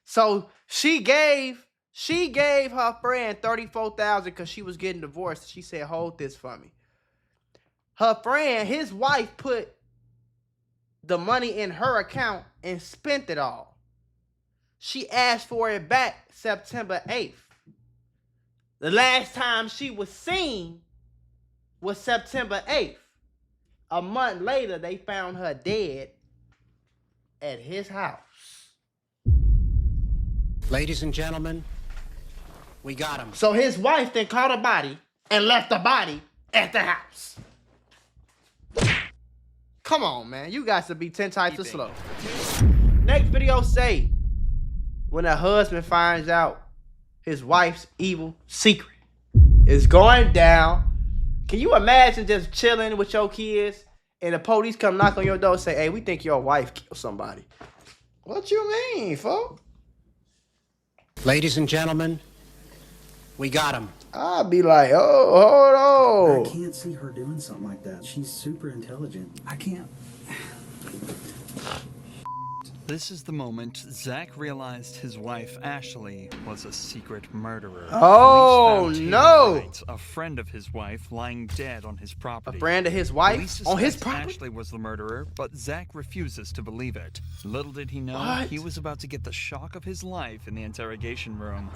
So she gave her friend $34,000 because she was getting divorced. She said, "Hold this for me." Her friend, his wife, put the money in her account and spent it all. She asked for it back September 8th. The last time she was seen was September 8th. A month later, they found her dead at his house. Ladies and gentlemen, we got him. So his wife then caught a body and left the body at the house. Come on, man. You guys to be 10 times as slow. Next video say, when a husband finds out his wife's evil secret is going down. Can you imagine just chilling with your kids and the police come knock on your door and say, "Hey, we think your wife killed somebody"? What you mean, folks? Ladies and gentlemen, we got him. I'll be like, oh, hold I on. can't see her doing something like that. She's super intelligent. I can't. This is the moment Zach realized his wife, Ashley, was a secret murderer. Oh, Police found no. Taylor Wright, a friend of his wife, lying dead on his property. A friend of his wife Police on his suspect property? Ashley was the murderer, but Zach refuses to believe it. Little did he know, What? he was about to get the shock of his life in the interrogation room.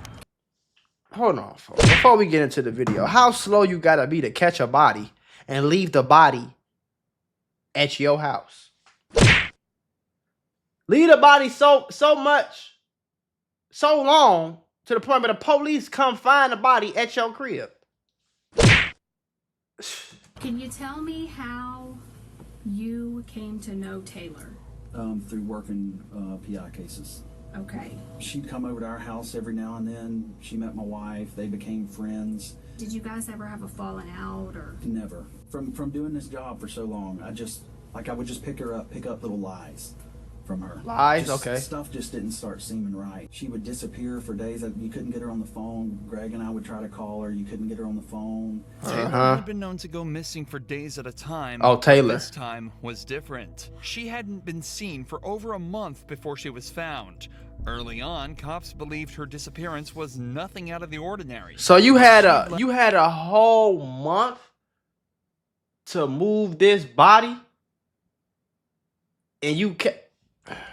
Hold on, folks. Before we get into the video, how slow you gotta be to catch a body and leave the body at your house? Leave the body so long to the point where the police come find the body at your crib. Can you tell me how you came to know Taylor? Through working PI cases. Okay. She'd come over to our house every now and then. She met my wife. They became friends. Did you guys ever have a falling out or? Never. From doing this job for so long, I would just pick up little lies from her. Lies? Okay. Stuff just didn't start seeming right. She would disappear for days. You couldn't get her on the phone. Greg and I would try to call her. You couldn't get her on the phone. Taylor had been known to go missing for days at a time. Oh, Taylor. This time was different. She hadn't been seen for over a month before she was found. Early on, cops believed her disappearance was nothing out of the ordinary. So you had a whole month to move this body, and you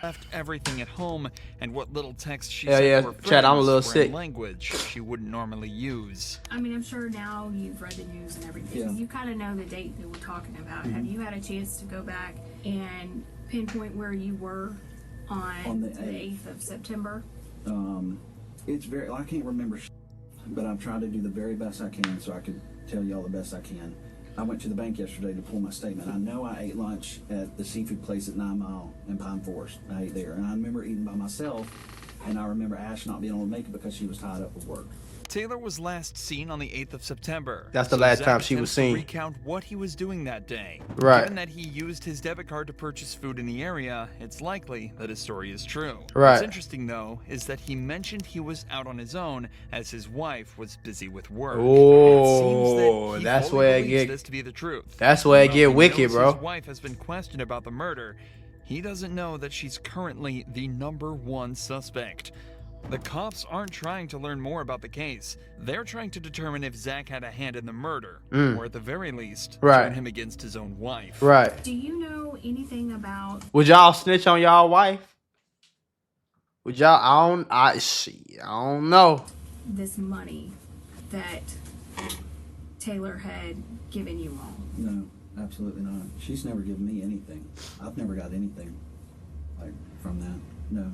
left everything at home, and what little text she Yeah, sent yeah. to her Chad, I'm a friends little were in sick. language she wouldn't normally use. I mean, I'm sure now you've read the news and everything. Yeah. You kind of know the date that we're talking about. Have you had a chance to go back and pinpoint where you were on the the 8th of September? It's I can't remember, but I'm trying to do the very best I can so I could tell y'all the best I can. I went to the bank yesterday to pull my statement. I know I ate lunch at the seafood place at 9 Mile in Pine Forest. I ate there, and I remember eating by myself, and I remember Ash not being able to make it because she was tied up with work. Taylor was last seen on the 8th of September. That's the last Zach time she was attempts to seen. recount what he was doing that day. Right. Given that he used his debit card to purchase food in the area, it's likely that his story is true. Right. What's interesting, though, is that he mentioned he was out on his own as his wife was busy with work. Oh, it seems that that's he where fully it believes get- this to be the truth. that's where it While get he wicked, knows bro. His wife has been questioned about the murder. He doesn't know that she's currently the #1 suspect. The cops aren't trying to learn more about the case. They're trying to determine if Zach had a hand in the murder, or at the very least, turn him against his own wife. Right. Do you know anything about? Would y'all snitch on y'all wife? Would y'all? I don't know. This money that Taylor had given you all? No, absolutely not. She's never given me anything. I've never got anything from that. No.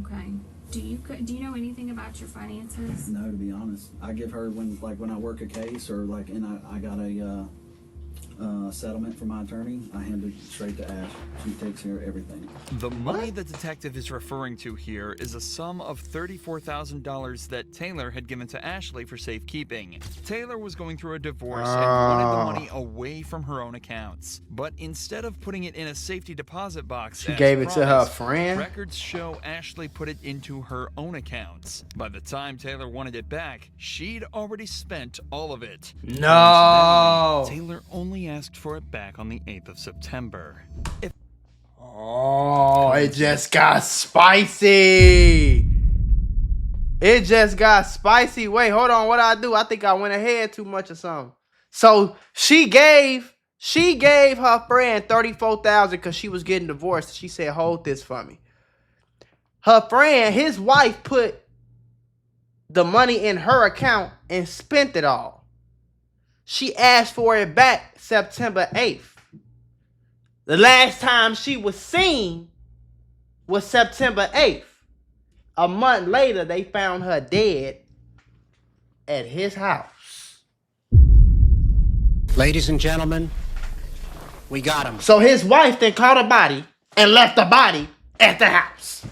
Okay. Do you know anything about your finances? No, to be honest, I give her when I work a case or and I got a settlement from my attorney, I hand it straight to Ash. She takes care of everything. The money the detective is referring to here is a sum of $34,000 that Taylor had given to Ashley for safekeeping. Taylor was going through a divorce and wanted the money away from her own accounts. But instead of putting it in a safety deposit box, She as gave it to her promised, friend? records show Ashley put it into her own accounts. By the time Taylor wanted it back, she'd already spent all of it. No. Taylor only asked for it back on the 8th of September. Oh, it just got spicy. It just got spicy. Wait, hold on. What I do? I think I went ahead too much or something. So she gave her friend $34,000 because she was getting divorced. She said, "Hold this for me." Her friend, his wife, put the money in her account and spent it all. She asked for it back September 8th. The last time she was seen was September 8th. A month later, they found her dead at his house. Ladies and gentlemen, we got him. So his wife then caught a body and left the body at the house.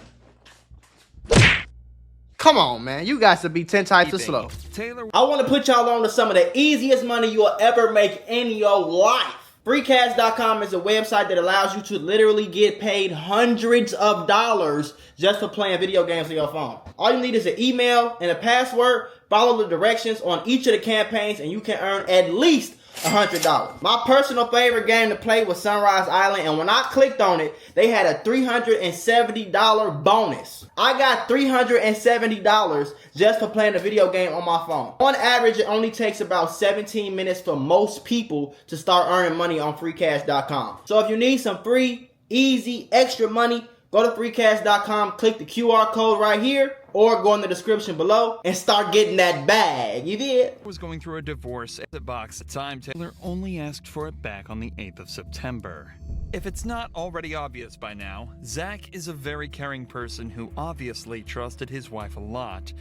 Come on, man. You guys should be 10 times as slow. Taylor. I want to put y'all on to some of the easiest money you'll ever make in your life. Freecash.com is a website that allows you to literally get paid hundreds of dollars just for playing video games on your phone. All you need is an email and a password. Follow the directions on each of the campaigns and you can earn at least $100. My personal favorite game to play was Sunrise Island, and when I clicked on it, they had a $370 bonus. I got $370 just for playing a video game on my phone. On average, it only takes about 17 minutes for most people to start earning money on freecash.com. So if you need some free, easy, extra money, go to freecash.com, click the QR code right here, or go in the description below and start getting that bag. You did? Was going through a divorce at the box at time. Taylor only asked for it back on the 8th of September. If it's not already obvious by now, Zach is a very caring person who obviously trusted his wife a lot.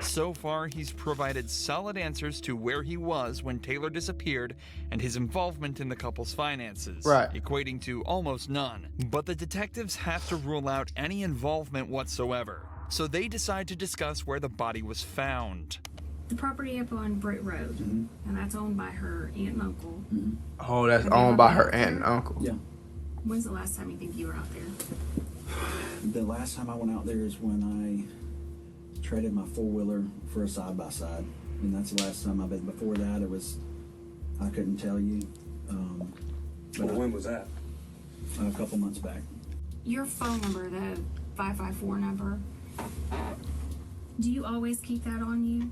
So far, he's provided solid answers to where he was when Taylor disappeared and his involvement in the couple's finances, equating to almost none. But the detectives have to rule out any involvement whatsoever. So they decide to discuss where the body was found. The property up on Britt Road, and that's owned by her aunt and uncle. Oh, that's owned by her aunt and uncle. Yeah. When's the last time you think you were out there? The last time I went out there is when I traded my four-wheeler for a side-by-side. And that's the last time I've been. Before that, it was, I couldn't tell you. But when was that? A couple months back. Your phone number, the 554 number, do you always keep that on you?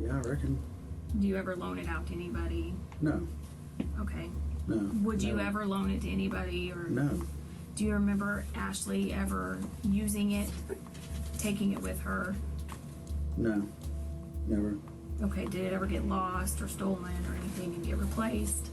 Yeah, I reckon. Do you ever loan it out to anybody? No. Okay. No. Would you never. ever loan it to anybody? Or No. do you remember Ashley ever using it, taking it with her? No. Never. Okay, did it ever get lost or stolen or anything and get replaced?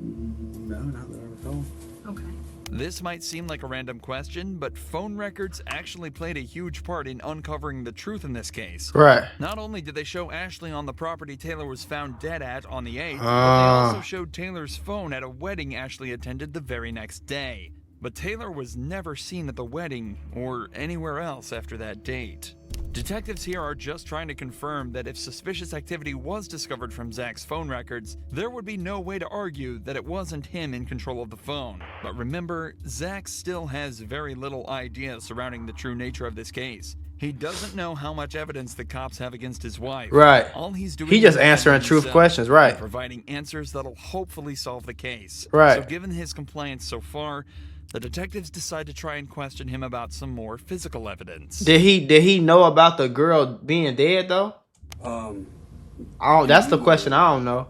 No, not that I recall. Okay. This might seem like a random question, but phone records actually played a huge part in uncovering the truth in this case. Right. Not only did they show Ashley on the property Taylor was found dead at on the 8th, but they also showed Taylor's phone at a wedding Ashley attended the very next day. But Taylor was never seen at the wedding or anywhere else after that date. Detectives here are just trying to confirm that if suspicious activity was discovered from Zach's phone records, there would be no way to argue that it wasn't him in control of the phone. But remember, Zach still has very little idea surrounding the true nature of this case. He doesn't know how much evidence the cops have against his wife. Right. All he's doing He just is answering defending truth himself questions, right. and providing answers that'll hopefully solve the case. Right. So given his compliance so far, the detectives decide to try and question him about some more physical evidence. Did he know about the girl being dead though? That's the question I don't know.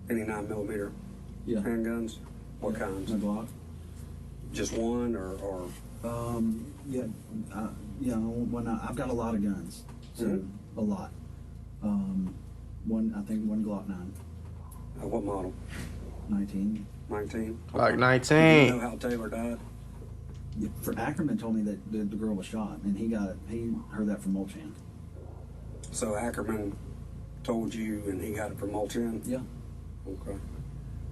Any 9mm Yeah. handguns? What kinds? A Glock. Just one or Yeah. When I've got a lot of guns, so a lot. I think one Glock 9, what model? 19. 19? Like Do you 19. know how Taylor died? Yeah, for Ackerman told me that the girl was shot, and he heard that from Molchan. So Ackerman told you and he got it from Molchan? Yeah. Okay.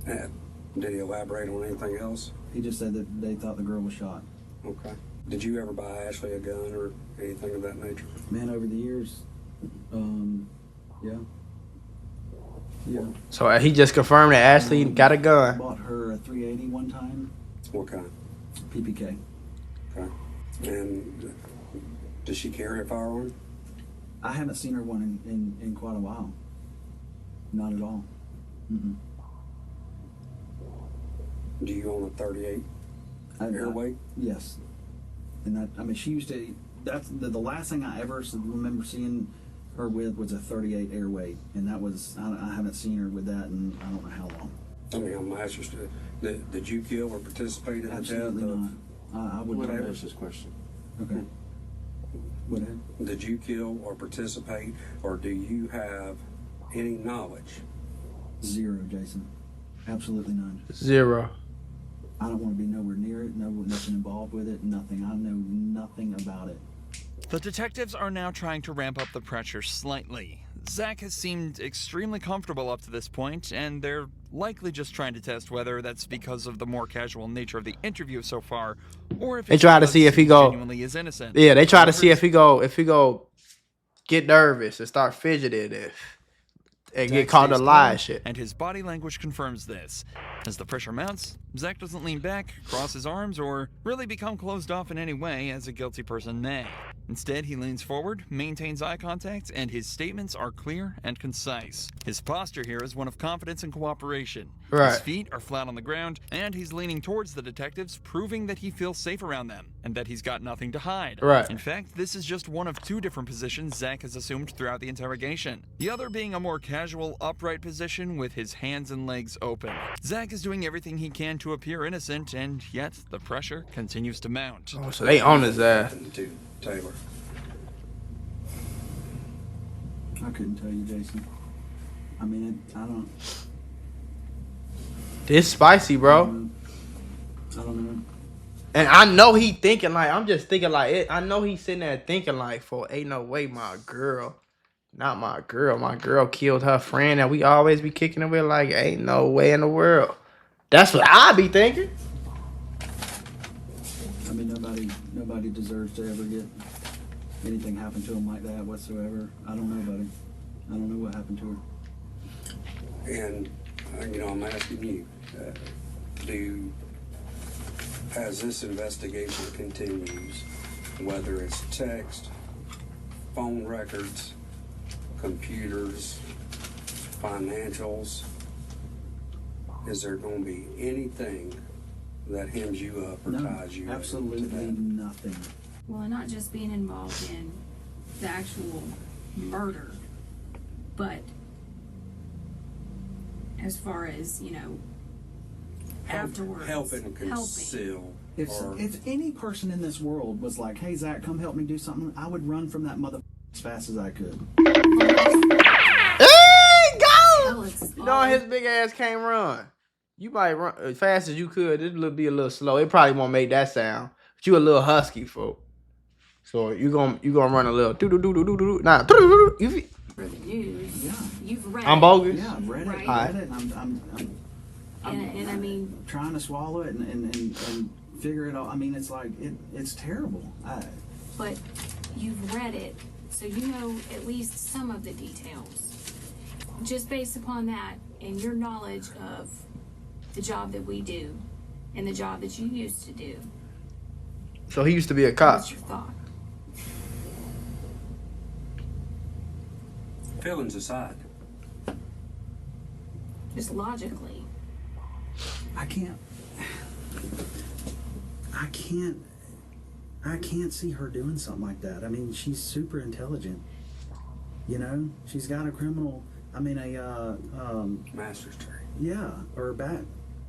And did he elaborate on anything else? He just said that they thought the girl was shot. Okay. Did you ever buy Ashley a gun or anything of that nature? Man, over the years, yeah. Yeah. So he just confirmed that Ashley got a gun. Bought her a 380 one time, What kind? PPK. Okay. And does she carry a firearm? I haven't seen her one in quite a while. Not at all. Mm-mm. Do you own a 38 airweight? Yes. And that, I mean, she used to that's the last thing I ever remember seeing her with was a 38 airway, and that was I haven't seen her with that in I don't know how long. I mean, I'm interested. Did you kill or participate in the death Absolutely of? not. I would What never. was this question? Okay. What? Did you kill or participate, or do you have any knowledge? Zero, Jason. Absolutely none. 0. I don't want to be nowhere near it. Nothing involved with it. Nothing. I know nothing about it. The detectives are now trying to ramp up the pressure slightly. Zach has seemed extremely comfortable up to this point, and they're likely just trying to test whether that's because of the more casual nature of the interview so far, or if They it's try to because see if he go. genuinely is innocent. Yeah, they try to see However, if he go get nervous and start fidgeting and get Zach caught in stays a lie calm, and shit. and his body language confirms this. As the pressure mounts, Zach doesn't lean back, cross his arms, or really become closed off in any way as a guilty person may. Instead, he leans forward, maintains eye contact, and his statements are clear and concise. His posture here is one of confidence and cooperation. Right. His feet are flat on the ground, and he's leaning towards the detectives, proving that he feels safe around them, and that he's got nothing to hide. Right. In fact, this is just one of 2 different positions Zach has assumed throughout the interrogation. The other being a more casual, upright position with his hands and legs open. Zach is doing everything he can to appear innocent, and yet the pressure continues to mount. Oh, so they on his ass. Happened to Taylor. I couldn't tell you, Jason. I mean, I don't. This spicy, bro. I don't know. And I know he thinking like, I'm just thinking like, I know he's sitting there thinking like, for ain't no way my girl, not my girl killed her friend and we always be kicking it with like, ain't no way in the world. That's what I be thinking. I mean, nobody deserves to ever get anything happen to them like that whatsoever. I don't know, buddy. I don't know what happened to her. And I'm asking you, as this investigation continues, whether it's text, phone records, computers, financials, is there going to be anything that hems you up or No, ties you absolutely to that? nothing. Well, not just being involved in the actual murder, but as far as, afterwards. Helping conceal. If any person in this world was like, hey, Zach, come help me do something, I would run from that mother as fast as I could. Hey, go! Hell, it's You know all- his big ass can't run. You might run as fast as you could. It'll be a little slow. It probably won't make that sound. But you a little husky, folk. So you gonna run a little do do do do do do. Nah, you. For the news, Yeah. you've read I'm it. bogus. Yeah, I've read it. Right. I read it. And And I mean, trying to swallow it and figure it out. I mean, it's like it's terrible. but you've read it, so you know at least some of the details. Just based upon that and your knowledge of the job that we do and the job that you used to do, So he used to be a cop. what's your thought? Feelings aside, Just logically. I can't see her doing something like that. I mean, she's super intelligent. She's got a criminal. I mean, master's degree. yeah, or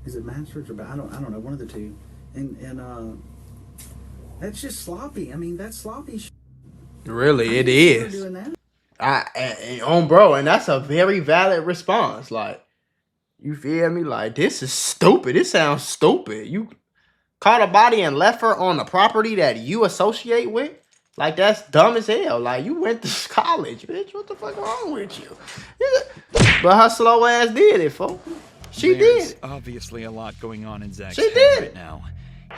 is it master's or I don't know, one of the two. And that's just sloppy. I mean, that's sloppy. Really, it Her is. doing that. Bro, and that's a very valid response. Like, you feel me? Like, this is stupid. This sounds stupid. You caught a body and left her on the property that you associate with? Like, that's dumb as hell. Like, you went to college, bitch. What the fuck wrong with you? But her slow ass did it, folks. She There's did. obviously a lot going on in Zach's She head did. right now.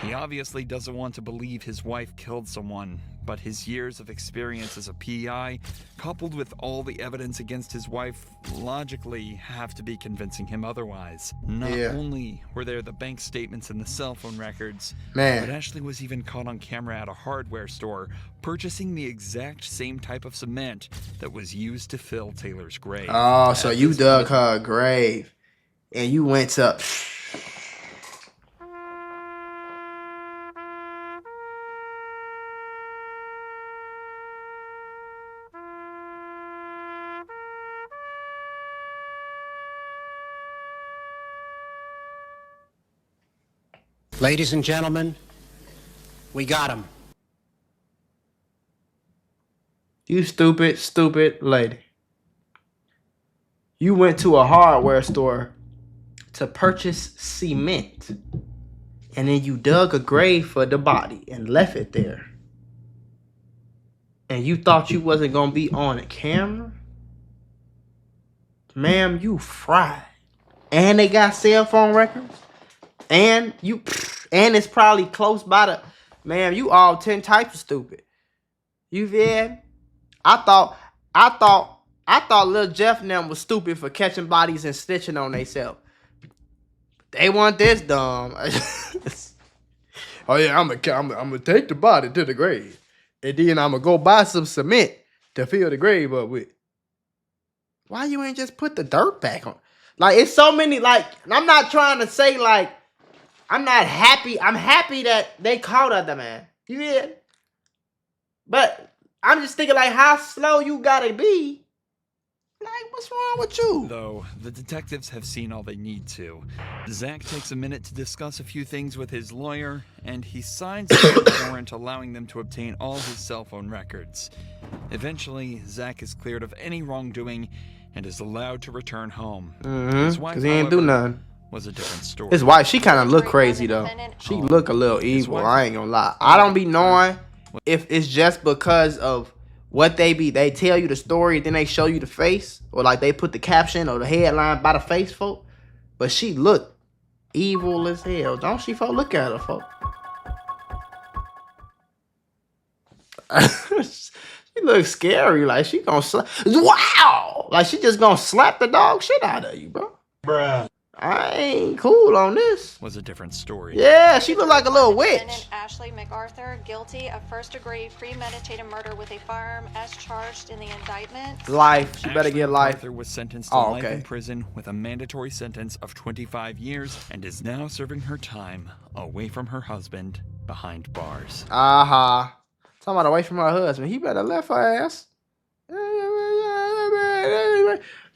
He obviously doesn't want to believe his wife killed someone, but his years of experience as a PI, coupled with all the evidence against his wife, logically have to be convincing him otherwise. Not Yeah. only were there the bank statements and the cell phone records, Man. but Ashley was even caught on camera at a hardware store, purchasing the exact same type of cement that was used to fill Taylor's grave. Oh, so At you this dug point- her grave. And you went to... Ladies and gentlemen, we got him. You stupid, stupid lady. You went to a hardware store to purchase cement. And then you dug a grave for the body and left it there. And you thought you wasn't going to be on a camera? Ma'am, you fried. And they got cell phone records. And it's probably close by the... Ma'am, you all 10 types of stupid. You feel? I thought Lil Jeff and them was stupid for catching bodies and snitching on themselves. They want this dumb. Oh yeah, I'm gonna take the body to the grave, and then I'm gonna go buy some cement to fill the grave up with. Why you ain't just put the dirt back on? Like, it's so many. Like, I'm not trying to say like I'm not happy. I'm happy that they caught other man. You hear? But I'm just thinking, like, how slow you gotta be. Like, what's wrong with you? Though the detectives have seen all they need to, Zach takes a minute to discuss a few things with his lawyer, and he signs a search warrant allowing them to obtain all his cell phone records. Eventually, Zach is cleared of any wrongdoing and is allowed to return home. His wife, Cause he ain't do however, nothing. was a different story. His wife, she kind of look crazy though. She look a little evil. I ain't gonna lie. I don't be knowing if it's just because of what they tell you the story and then they show you the face, or like they put the caption or the headline by the face, folk. But she look evil as hell, don't she, folk? Look at her, folk. She looks scary, like she gonna slap. Wow, like she just gonna slap the dog shit out of you, bro. Bruh. I ain't cool on this. Was a different story. Yeah, she look like a little witch. Defendant Ashley MacArthur guilty of first-degree premeditated murder with a firearm as charged in the indictment. Life. She better get life. Arthur was sentenced to life in prison with a mandatory sentence of 25 years and is now serving her time away from her husband behind bars. Talking about away from her husband. He better left her ass.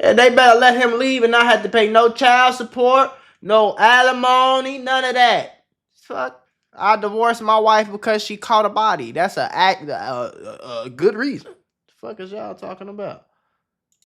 And they better let him leave and not have to pay no child support, no alimony, none of that. Fuck. I divorced my wife because she caught a body. That's a good reason. The fuck is y'all talking about?